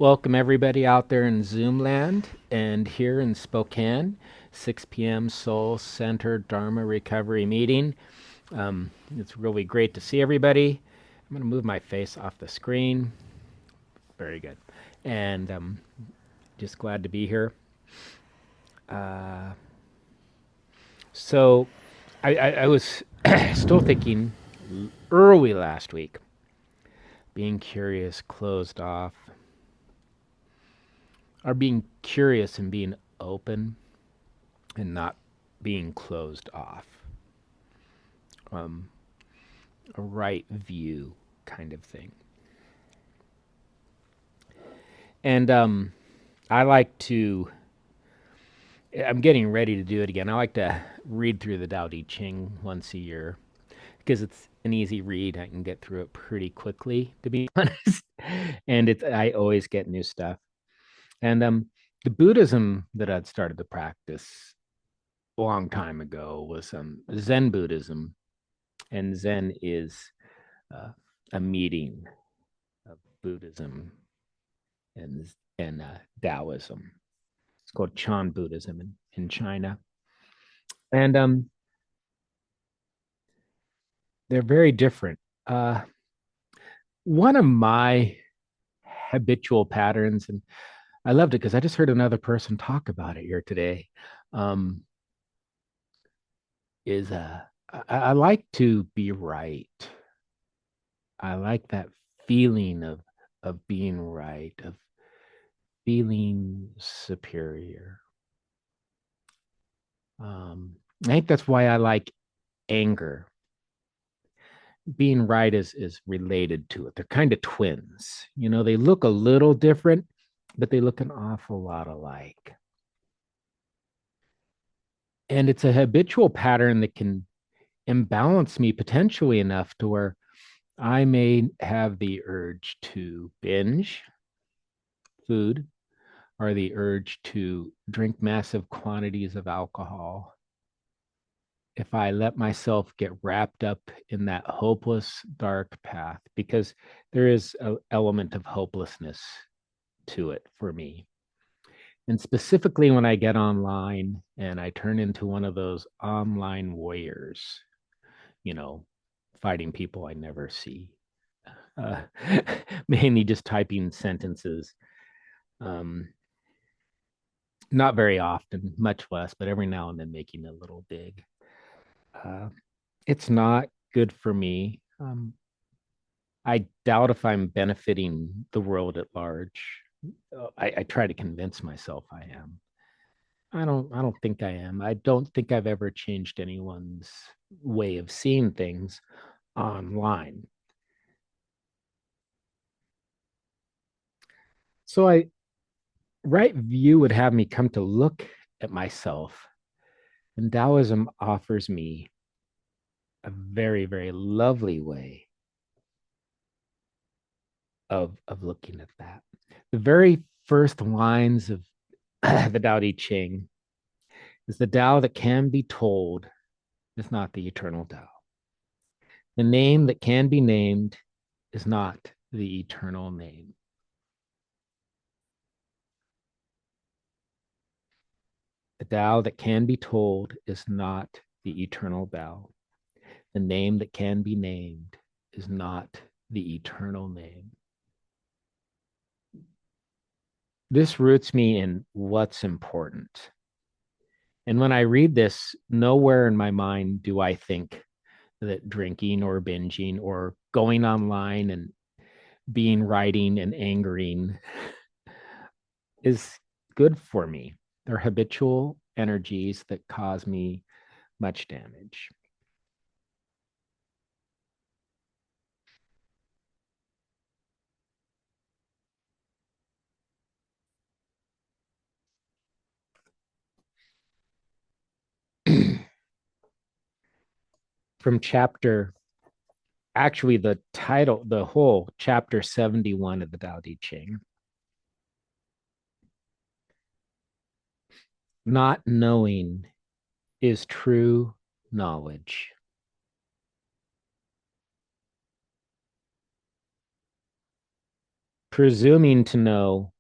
Welcome everybody out there in Zoom land and here in Spokane, 6 p.m. Soul Center Dharma Recovery Meeting. It's really great to see everybody. I'm going to move my face off the screen. Very good. And just glad to be here. So I was still thinking early last week, being curious closed off, or being curious and being open and not being closed off. A right view kind of thing. And I like to, I'm getting ready to do it again. I like to read through the Tao Te Ching once a year because it's an easy read. I can get through it pretty quickly, to be honest. And I always get new stuff. And the Buddhism that I'd started to practice a long time ago was Zen Buddhism. And Zen is a meeting of Buddhism and Taoism. It's called Chan Buddhism in China, and they're very different. One of my habitual patterns, and I loved it because I just heard another person talk about it here today, um, is I like to be right. I like that feeling of being right, of feeling superior. I think that's why I like anger. Being right is related to it. They're kind of twins. You know, they look a little different, but they look an awful lot alike. And it's a habitual pattern that can imbalance me potentially enough to where I may have the urge to binge food or the urge to drink massive quantities of alcohol if I let myself get wrapped up in that hopeless, dark path, because there is an element of hopelessness to it for me. And specifically when I get online and I turn into one of those online warriors, you know, fighting people I never see, uh, mainly just typing sentences. Um, Not very often, much less, but every now and then making a little dig. Uh, it's not good for me. I doubt if I'm benefiting the world at large. I try to convince myself I am. I don't think I am. I don't think I've ever changed anyone's way of seeing things online. So right view would have me come to look at myself, and Taoism offers me a very, very lovely way of looking at that. The very first lines of the Tao Te Ching is the Tao that can be told is not the eternal Tao. The name that can be named is not the eternal name. The Tao that can be told is not the eternal Tao. The name that can be named is not the eternal name. This roots me in what's important. And when I read this, nowhere in my mind do I think that drinking or binging or going online and being writing and angering is good for me. They're habitual energies that cause me much damage. From actually, the title, the whole chapter 71 of the Tao Te Ching. Not knowing is true knowledge. Presuming to know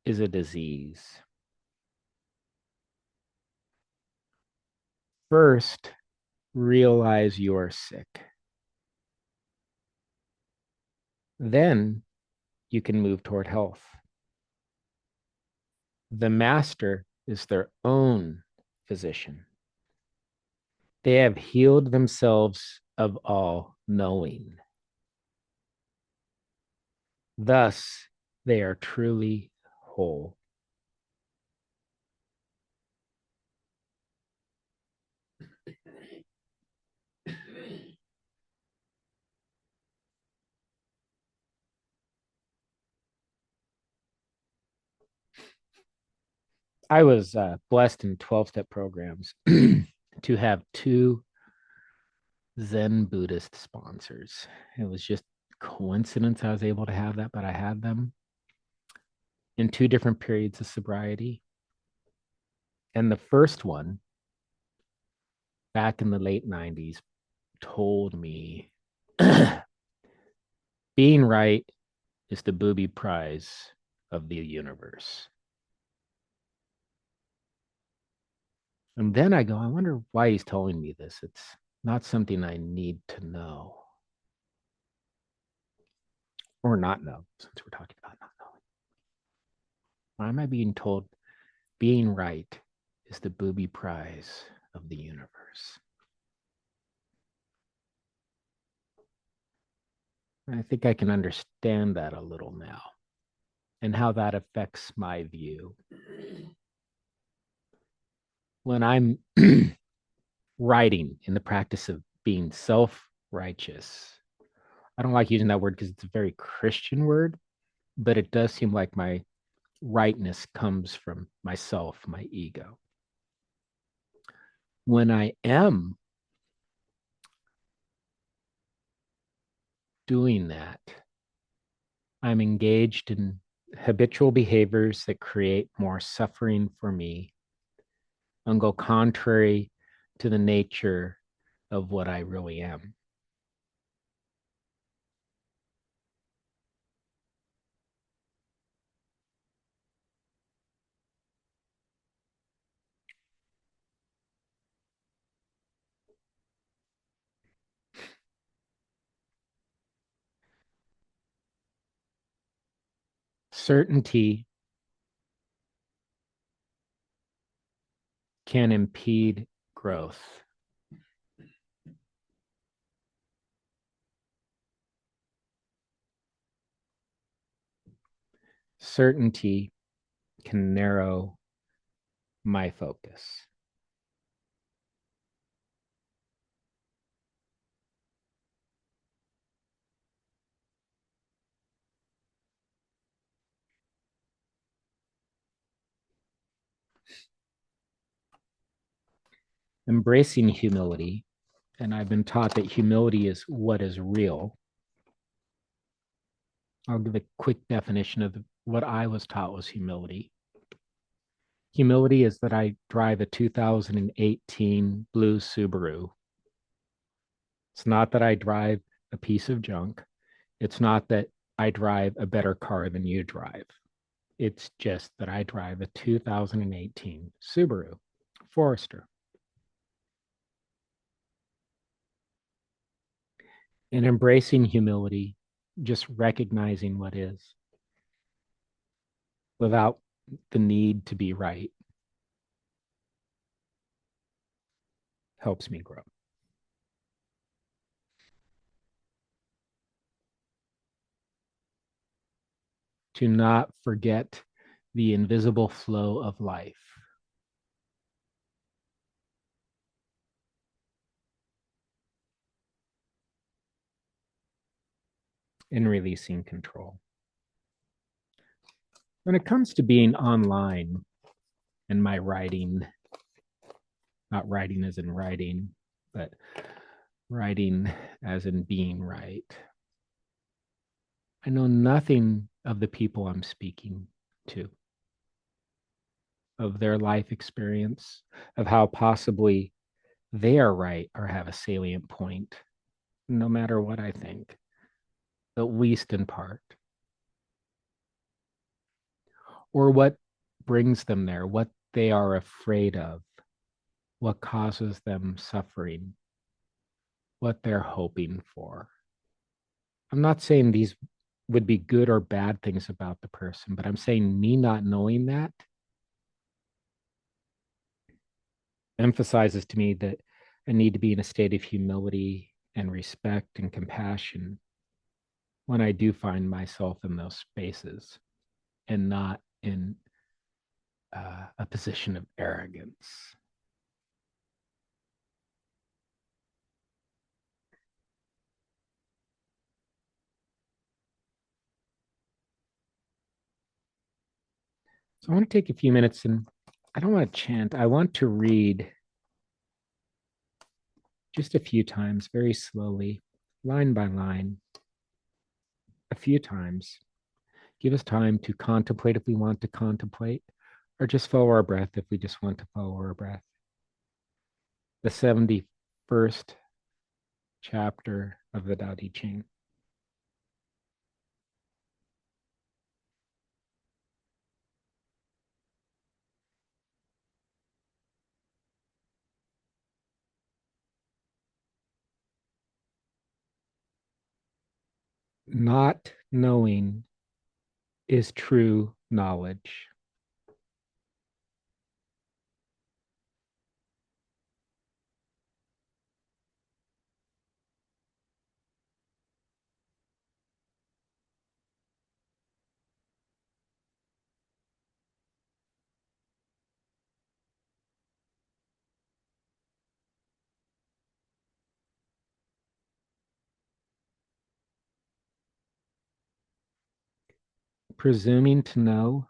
is a disease. First, realize you're sick. Then you can move toward health. The master is their own physician. They have healed themselves of all knowing. Thus, they are truly whole. I was blessed in 12-step programs to have two Zen Buddhist sponsors. It was just coincidence I was able to have that, but I had them in two different periods of sobriety. And the first one, back in the late 90s, told me being right is the booby prize of the universe. And then I go, I wonder why he's telling me this. It's not something I need to know or not know, since we're talking about not knowing. Why am I being told being right is the booby prize of the universe? I think I can understand that a little now and how that affects my view. When I'm writing in the practice of being self-righteous, I don't like using that word because it's a very Christian word, but it does seem like my rightness comes from myself, my ego. When I am doing that, I'm engaged in habitual behaviors that create more suffering for me and go contrary to the nature of what I really am. Certainty can impede growth. Certainty can narrow my focus. Embracing humility, and I've been taught that humility is what is real. I'll give a quick definition of what I was taught was humility. Humility is that I drive a 2018 blue Subaru. It's not that I drive a piece of junk. It's not that I drive a better car than you drive. It's just that I drive a 2018 Subaru Forester. And embracing humility, just recognizing what is without the need to be right, helps me grow. To not forget the invisible flow of life. In releasing control. When it comes to being online and my writing, not writing as in writing, but writing as in being right, I know nothing of the people I'm speaking to, of their life experience, of how possibly they are right or have a salient point, no matter what I think, at least in part. or what brings them there, what they are afraid of, what causes them suffering, what they're hoping for. I'm not saying these would be good or bad things about the person, but I'm saying me not knowing that emphasizes to me that I need to be in a state of humility and respect and compassion when I do find myself in those spaces and not in a position of arrogance. So I want to take a few minutes and I don't want to chant. I want to read just a few times, very slowly, line by line, a few times. Give us time to contemplate if we want to contemplate, or just follow our breath if we just want to follow our breath. The 71st chapter of the Tao Te Ching. Not knowing is true knowledge. Presuming to know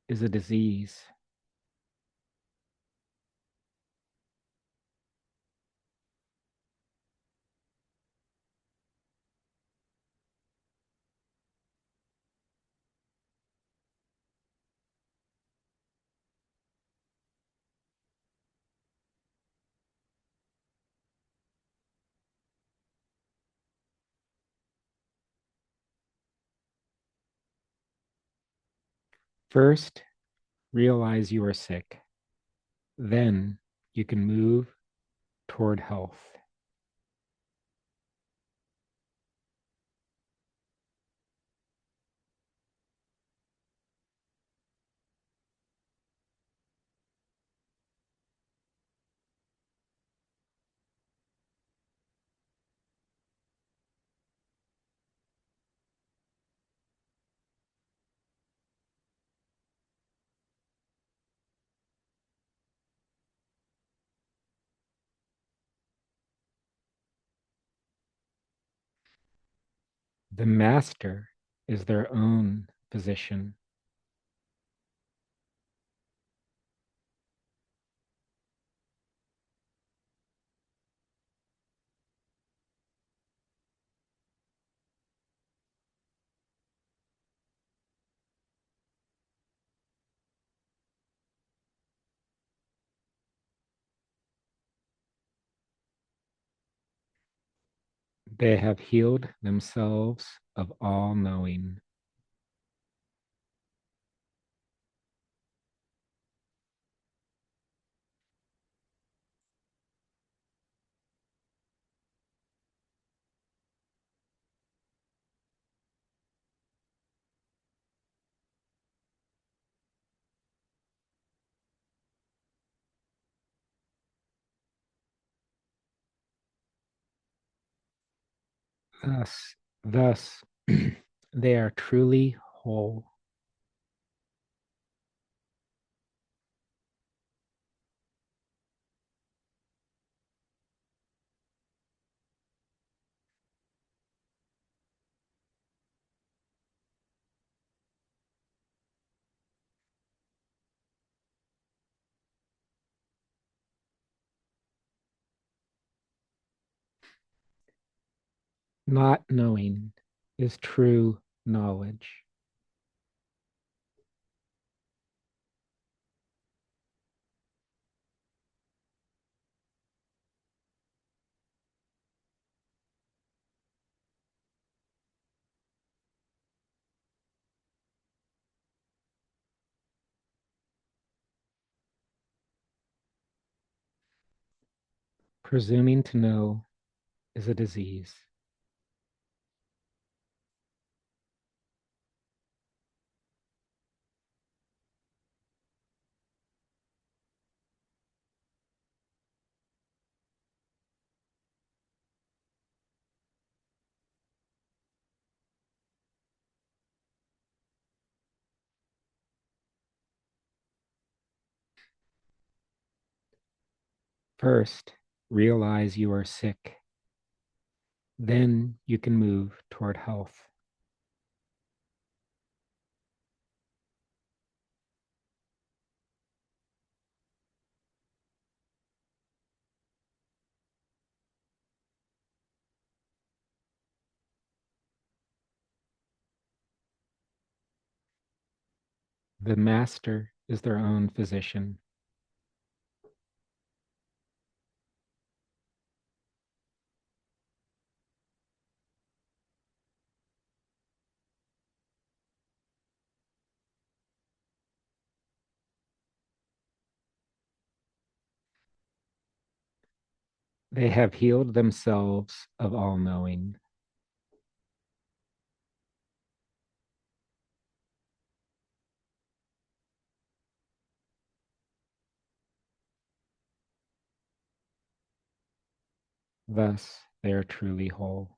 is a disease. First, realize you are sick. Then you can move toward health. The master is their own physician. They have healed themselves of all knowing. Thus, they are truly whole. Not knowing is true knowledge. Presuming to know is a disease. First, realize you are sick. Then you can move toward health. The master is their own physician. They have healed themselves of all knowing. Thus, they are truly whole.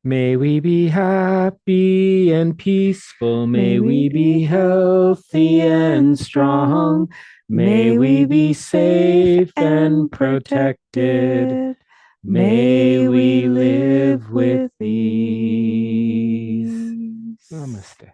May we be happy and peaceful. May we be healthy and strong. May we be safe and protected. May we live with ease. Namaste.